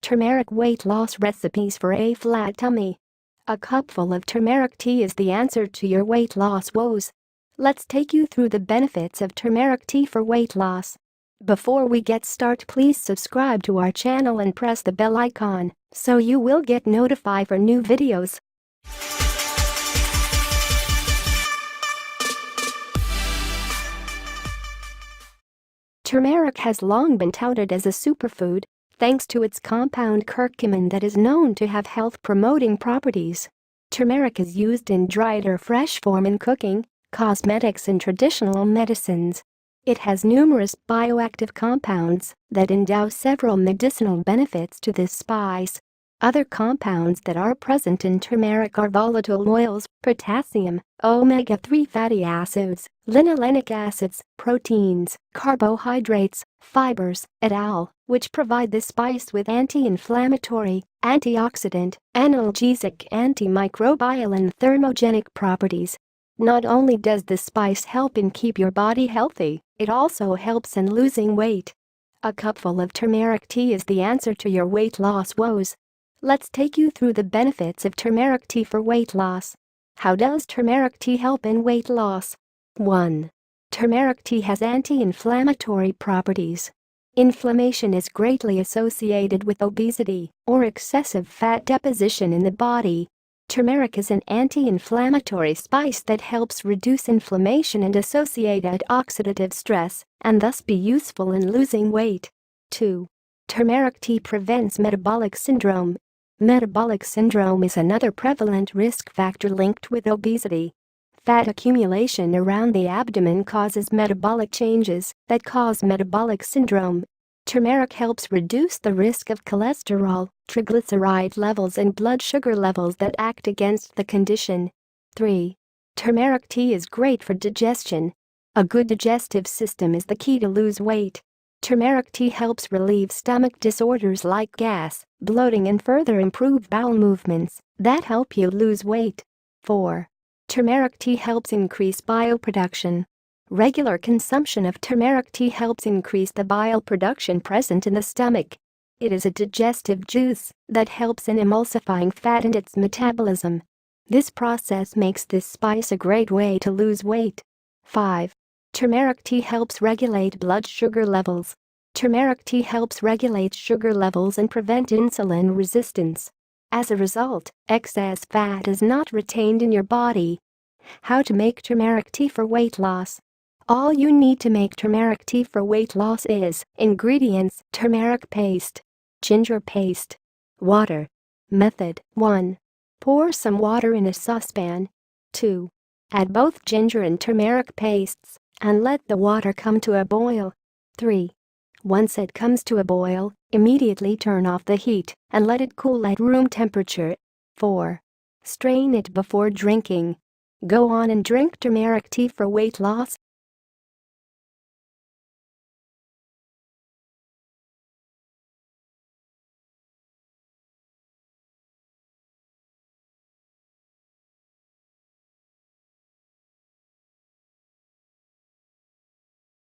Turmeric weight loss recipes for a flat tummy. A cupful of turmeric tea is the answer to your weight loss woes. Let's take you through the benefits of turmeric tea for weight loss. Before we get started, please subscribe to our channel and press the bell icon so you will get notified for new videos. Turmeric has long been touted as a superfood, thanks to its compound curcumin that is known to have health-promoting properties. Turmeric is used in dried or fresh form in cooking, cosmetics and traditional medicines. It has numerous bioactive compounds that endow several medicinal benefits to this spice. Other compounds that are present in turmeric are volatile oils, potassium, omega-3 fatty acids, linolenic acids, proteins, carbohydrates, fibres, et al., which provide this spice with anti-inflammatory, antioxidant, analgesic, anti-microbial and thermogenic properties. Not only does this spice help in keep your body healthy, it also helps in losing weight. A cupful of turmeric tea is the answer to your weight loss woes. Let's take you through the benefits of turmeric tea for weight loss. How does turmeric tea help in weight loss? 1. Turmeric tea has anti-inflammatory properties. Inflammation is greatly associated with obesity or excessive fat deposition in the body. Turmeric is an anti-inflammatory spice that helps reduce inflammation and associated oxidative stress and thus be useful in losing weight. 2. Turmeric tea prevents metabolic syndrome. Metabolic syndrome is another prevalent risk factor linked with obesity. Fat accumulation around the abdomen causes metabolic changes that cause metabolic syndrome. Turmeric helps reduce the risk of cholesterol, triglyceride levels and blood sugar levels that act against the condition. 3. Turmeric tea is great for digestion. A good digestive system is the key to lose weight. Turmeric tea helps relieve stomach disorders like gas, bloating and further improve bowel movements that help you lose weight. 4. Turmeric tea helps increase bile production. Regular consumption of turmeric tea helps increase the bile production present in the stomach. It is a digestive juice that helps in emulsifying fat and its metabolism. This process makes this spice a great way to lose weight. 5. Turmeric tea helps regulate blood sugar levels. Turmeric tea helps regulate sugar levels and prevent insulin resistance. As a result, excess fat is not retained in your body. How to make turmeric tea for weight loss? All you need to make turmeric tea for weight loss is ingredients: turmeric paste, ginger paste, water. Method 1. Pour some water in a saucepan. 2. Add both ginger and turmeric pastes and let the water come to a boil. 3. Once it comes to a boil, immediately turn off the heat and let it cool at room temperature. 4. Strain it before drinking. Go on and drink turmeric tea for weight loss.